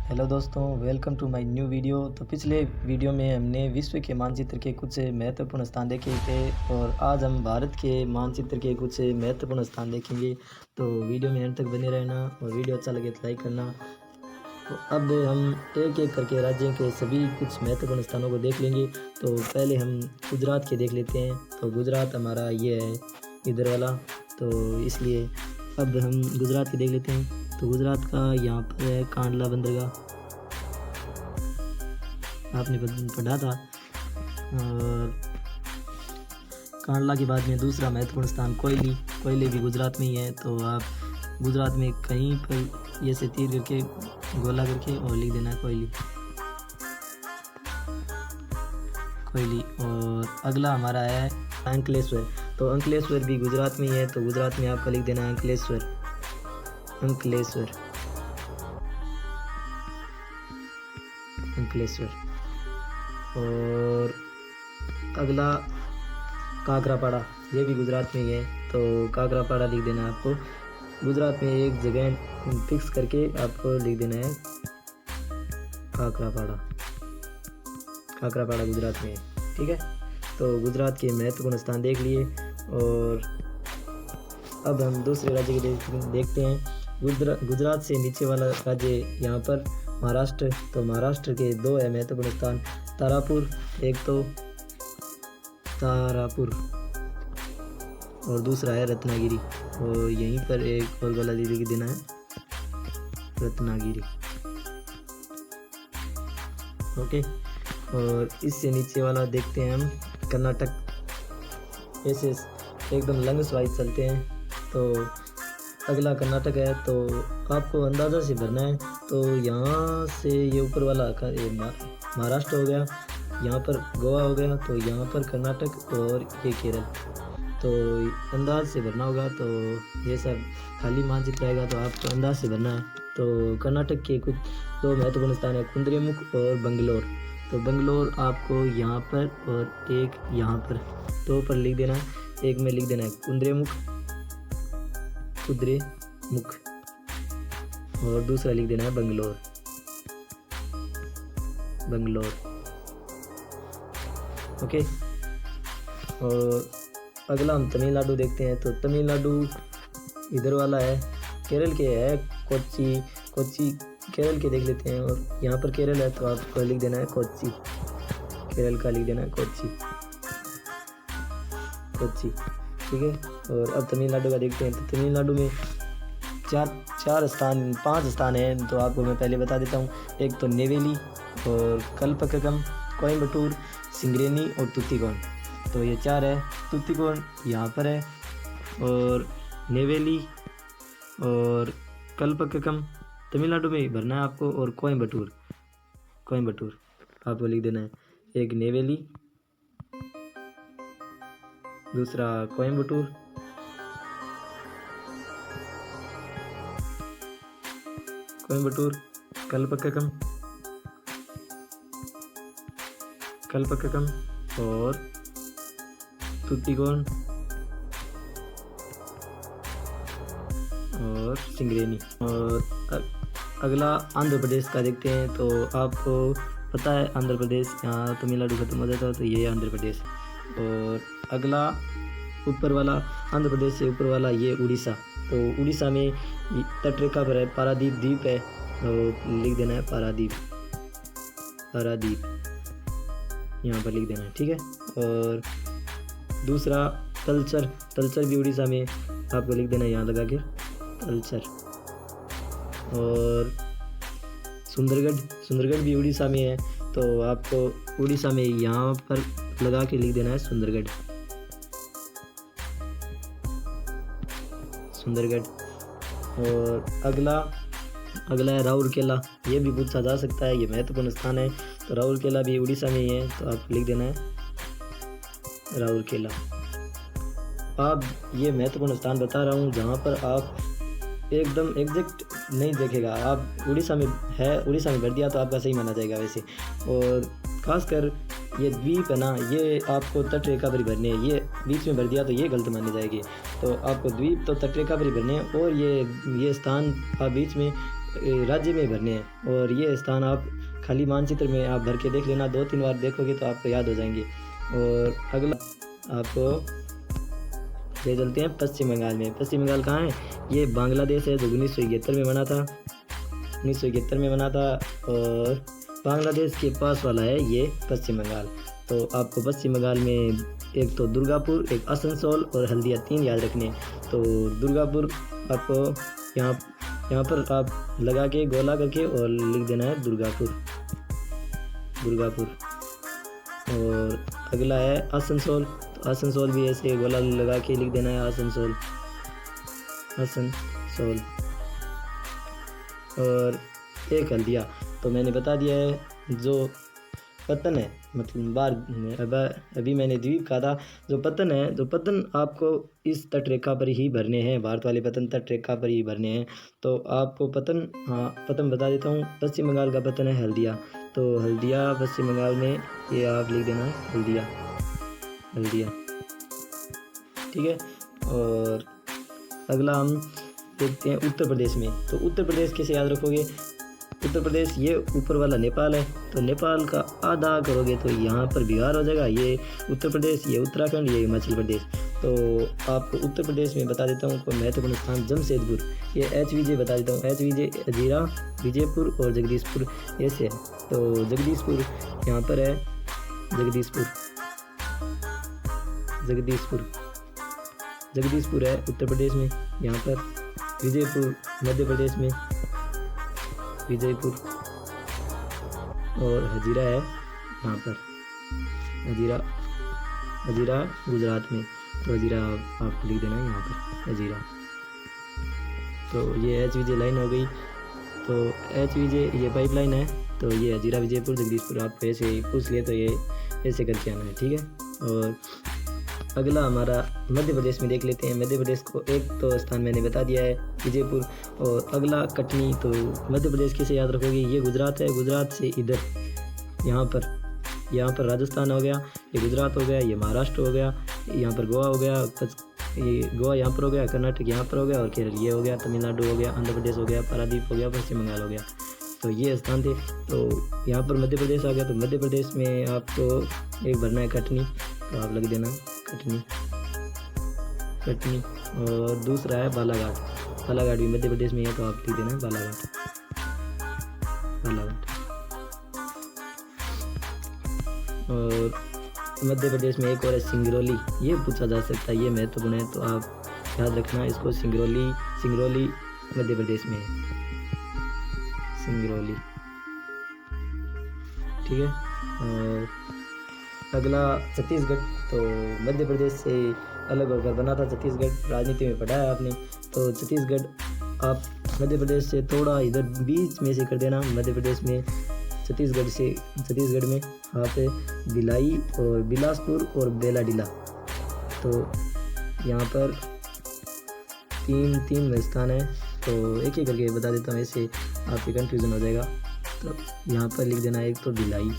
Hello दोस्तों, welcome to my new video. तो पिछले वीडियो में हमने विश्व के मानचित्र के कुछ महत्वपूर्ण स्थान देखे थे और आज हम भारत के मानचित्र के कुछ महत्वपूर्ण स्थान देखेंगे। तो वीडियो में अंत तक बने रहना और वीडियो अच्छा लगे तो लाइक करना। तो अब हम एक एक करके राज्यों के सभी कुछ महत्वपूर्ण स्थानों को देख लेंगे। तो पहले हम गुजरात के देख लेते हैं। तो गुजरात हमारा ये है इधर वाला, तो इसलिए अब हम गुजरात के देख लेते हैं। तो गुजरात का यहाँ पर है कांडला बंदरगाह, आपने पढ़ा था। और कांडला के बाद में दूसरा महत्वपूर्ण स्थान कोयली भी गुजरात में ही है। तो आप गुजरात में कहीं पर ये से तीर करके गोला करके और लिख देना है कोयली। और अगला हमारा है अंकलेश्वर। तो अंकलेश्वर भी गुजरात में ही है। तो गुजरात में आपका लिख देना है अंकलेश्वर। और अगला काकरापाड़ा, ये भी गुजरात में ही है। तो काकरापाड़ा लिख देना है आपको। गुजरात में एक जगह फिक्स करके आपको लिख देना है काकरापाड़ा गुजरात में है, ठीक है। तो गुजरात के महत्वपूर्ण स्थान देख लिए और अब हम दूसरे राज्य के देखते हैं। गुजरात से नीचे वाला राज्य यहाँ पर महाराष्ट्र। तो महाराष्ट्र के दो है महत्वपूर्ण स्थान, तारापुर, एक तो तारापुर और दूसरा है रत्नागिरी। और यहीं पर एक और गोला लिख देना है रत्नागिरी, ओके। और इससे नीचे वाला देखते हैं हम कर्नाटक। ऐसे एकदम लंग्स वाइज चलते हैं। तो अगला कर्नाटक है। तो आपको अंदाज़ा से भरना है। तो यहाँ से ये ऊपर वाला महाराष्ट्र हो गया, यहाँ पर गोवा हो गया, तो यहाँ पर कर्नाटक और ये केरल। तो अंदाज से भरना होगा। तो ये सब खाली मानचित्र आएगा तो आपको अंदाज से भरना है। तो कर्नाटक के कुछ दो महत्वपूर्ण स्थान है, कुद्रेमुख और बंगलोर। तो बंगलोर आपको यहाँ पर और एक यहाँ पर दो पर लिख देना है। एक में लिख देना है कुद्रेमुख और दूसरा लिख देना है बंगलोर। ओके। और अगला हम तमिलनाडु देखते हैं। तो तमिलनाडु इधर वाला है, केरल के है कोच्चि केरल के देख लेते हैं। और यहाँ पर केरल है तो आपको लिख देना है कोच्चि, केरल का लिख देना है कोच्चि, ठीक है। और अब तमिलनाडु का देखते हैं। तो तमिलनाडु में पांच स्थान हैं। तो आपको मैं पहले बता देता हूँ। एक तो नेवेली और कल्पककम, कोयम्बटूर, सिंगरेनी और तुतिकोण। तो ये चार है। तुतिकोण यहाँ पर है और नेवेली और कल्पककम तमिलनाडु में भरना है आपको। और कोयम्बटूर आपको लिख देना है। एक नेवेली, दूसरा कोयम्बटूर, कल्पककम और तुतिकोण और सिंगरेनी। और अगला आंध्र प्रदेश का देखते हैं। तो आपको पता है आंध्र प्रदेश यहाँ तमिलनाडु खत्म हो जाता है, तो ये आंध्र प्रदेश। और अगला ऊपर वाला आंध्र प्रदेश से ऊपर वाला ये उड़ीसा। तो उड़ीसा में तटरेखा पर है, पारादीप द्वीप है, तो लिख देना है पारादीप यहाँ पर लिख देना है, ठीक है। और दूसरा तलचर भी उड़ीसा में, आपको लिख देना है यहाँ लगा के तलचर। और सुंदरगढ़ भी उड़ीसा में है, तो आपको उड़ीसा में यहाँ पर लगा के लिख देना है सुंदरगढ़। और अगला है राउरकेला। ये भी पूछा जा सकता है, ये महत्वपूर्ण स्थान है। तो राउरकेला भी उड़ीसा में ही है, तो आप लिख देना है राउरकेला। आप ये महत्वपूर्ण स्थान बता रहा हूँ जहाँ पर आप एकदम एग्जैक्ट नहीं देखेगा। आप उड़ीसा में भर दिया तो आपका सही माना जाएगा वैसे। और खासकर ये द्वीप है ना, ये आपको तटरेखा पर ही भरने हैं। ये बीच में भर दिया तो ये गलत माने जाएगी। तो आपको द्वीप तो तटरेखा पर ही भरने हैं। और ये स्थान आप बीच में राज्य में भरने हैं। और ये स्थान आप खाली मानचित्र में आप भर के देख लेना, 2-3 बार देखोगे तो आपको याद हो जाएंगे। और अगला आपको ले चलते हैं पश्चिम बंगाल में। पश्चिम बंगाल कहाँ है? ये बांग्लादेश है, जो 1971 में बना था, 1971 में बना था। और बांग्लादेश के पास वाला है ये पश्चिम बंगाल। तो आपको पश्चिम बंगाल में एक तो दुर्गापुर, एक आसनसोल और हल्दिया 3 याद रखने। तो दुर्गापुर आपको यहाँ पर आप लगा के गोला करके और लिख देना है दुर्गापुर, दुर्गापुर। और अगला है आसनसोल। तो आसनसोल भी ऐसे गोला लगा के लिख देना है आसनसोल, आसनसोल। और एक हल्दिया। तो मैंने बता दिया है जो पतन है, मतलब बार अभी मैंने द्वीप कहा था। जो पतन है, जो पतन आपको इस तट रेखा पर ही भरने हैं, भारत वाले पतन तट रेखा पर ही भरने हैं। तो आपको पतन, हाँ पतन बता देता हूँ। पश्चिम बंगाल का पतन है हल्दिया। तो हल्दिया पश्चिम बंगाल में, ये आप लिख देना हल्दिया, हल्दिया, ठीक है। और अगला हम देखते हैं उत्तर प्रदेश में। तो उत्तर प्रदेश कैसे याद रखोगे? उत्तर प्रदेश ये ऊपर वाला नेपाल है, तो नेपाल का आधा करोगे तो यहाँ पर बिहार हो जाएगा। ये उत्तर प्रदेश, ये उत्तराखंड, ये हिमाचल प्रदेश। तो आपको उत्तर प्रदेश में बता देता हूँ कोई महत्वपूर्ण स्थान, जमशेदपुर। ये HVJ बता देता हूँ, HVJ हजीरा, विजयपुर और जगदीशपुर ऐसे है। तो जगदीशपुर यहाँ पर है, जगदीशपुर, जगदीशपुर, जगदीशपुर है उत्तर प्रदेश में। यहाँ पर विजयपुर मध्य प्रदेश में, विजयपुर। और हजीरा है यहाँ पर, हजीरा, हजीरा गुजरात में। तो हजीरा आपको लिख देना है यहाँ पर, हजीरा। तो ये HVJ लाइन हो गई। तो HVJ ये पाइपलाइन है। तो ये हजीरा, विजयपुर, जगदीशपुर। आप ऐसे पूछ लिए तो ये ऐसे करके आना है, ठीक है। और अगला हमारा मध्य प्रदेश में देख लेते हैं। मध्य प्रदेश को एक तो स्थान मैंने बता दिया है, विजयपुर। और अगला कटनी। तो मध्य प्रदेश कैसे याद रखोगे? ये गुजरात है, गुजरात से इधर यहाँ पर राजस्थान हो गया, ये गुजरात हो गया, ये महाराष्ट्र हो गया, यहाँ पर गोवा हो गया, ये गोवा यहाँ पर हो गया, कर्नाटक यहाँ पर हो गया, और केरल ये हो गया, तमिलनाडु हो गया, आंध्र प्रदेश हो गया, पारादीप हो गया, पश्चिम बंगाल हो गया। तो ये स्थान थे। तो यहाँ पर मध्य प्रदेश आ गया। तो मध्य प्रदेश में आपको एक भरना है कटनी। तो आप लग देना कटनी, कटनी। और दूसरा है बालाघाट। बालाघाट भी मध्य प्रदेश में है। तो आप लिख देना बालाघाट, बालाघाट। और मध्य प्रदेश में एक और है सिंगरौली। ये पूछा जा सकता है, ये महत्वपूर्ण है। तो आप याद रखना इसको, सिंगरौली, सिंगरौली मध्य प्रदेश में है, सिंगरौली, ठीक है। और अगला छत्तीसगढ़। तो मध्य प्रदेश से अलग होकर बना था छत्तीसगढ़, राजनीति में पढ़ा है आपने। तो छत्तीसगढ़ आप मध्य प्रदेश से थोड़ा इधर बीच में से कर देना। मध्य प्रदेश में छत्तीसगढ़ से, छत्तीसगढ़ में आप भिलाई और बिलासपुर और बेलाडीला। तो यहाँ पर तीन स्थान है। तो एक एक करके बता देता हूँ, ऐसे आपके कन्फ्यूज़न हो जाएगा। तो यहाँ पर लिख देना एक तो भिलाई,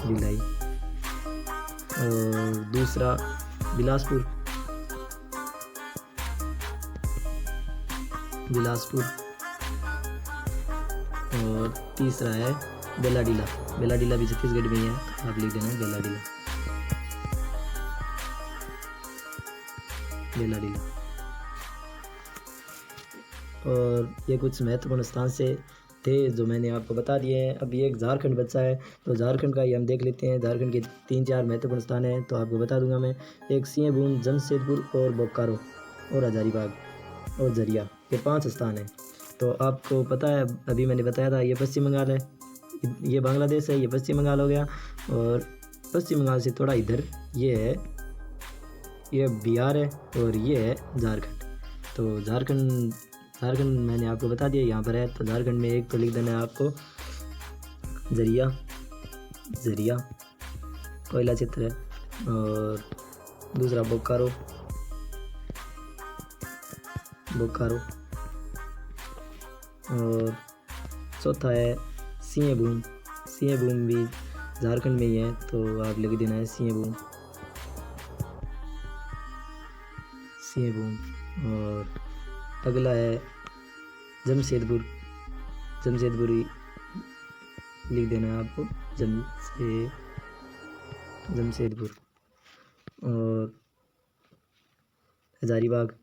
भिलाई। और दूसरा बिलासपुर, बिलासपुर। और तीसरा है बेलाडीला। बेलाडीला भी छत्तीसगढ़ में ही है। तो आप लिख देना बेलाडीला, बेलाडीला। और ये कुछ महत्वपूर्ण स्थान से थे जो मैंने आपको बता दिए हैं। अभी एक झारखंड बचा है। तो झारखंड का ही हम देख लेते हैं। झारखंड के 3-4 महत्वपूर्ण स्थान हैं। तो आपको बता दूंगा मैं। एक सिंहभूम, जमशेदपुर और बोकारो और हजारीबाग और झरिया, ये 5 स्थान हैं। तो आपको पता है, अभी मैंने बताया था, ये पश्चिम बंगाल है, ये बांग्लादेश है, ये पश्चिम बंगाल हो गया। और पश्चिम बंगाल से थोड़ा इधर ये है, ये बिहार है, और ये है झारखंड। तो झारखंड मैंने आपको बता दिया यहाँ पर है। तो झारखंड में एक तो लिख देना है आपको झरिया, झरिया कोयला क्षेत्र है। और दूसरा बोकारो, बोकारो। और चौथा है सिंहभूम। सिंहभूम भी झारखंड में ही है। तो आप लिख देना है सिंहभूम, सिंहभूम। और अगला है जमशेदपुर, जमशेदपुरी लिख देना है आपको, जमशेदपुर। और हज़ारीबाग,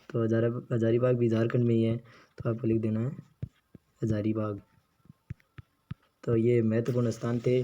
तो हज़ारीबाग भी झारखंड में ही है, तो आपको लिख देना है हज़ारीबाग। तो ये महत्वपूर्ण स्थान थे।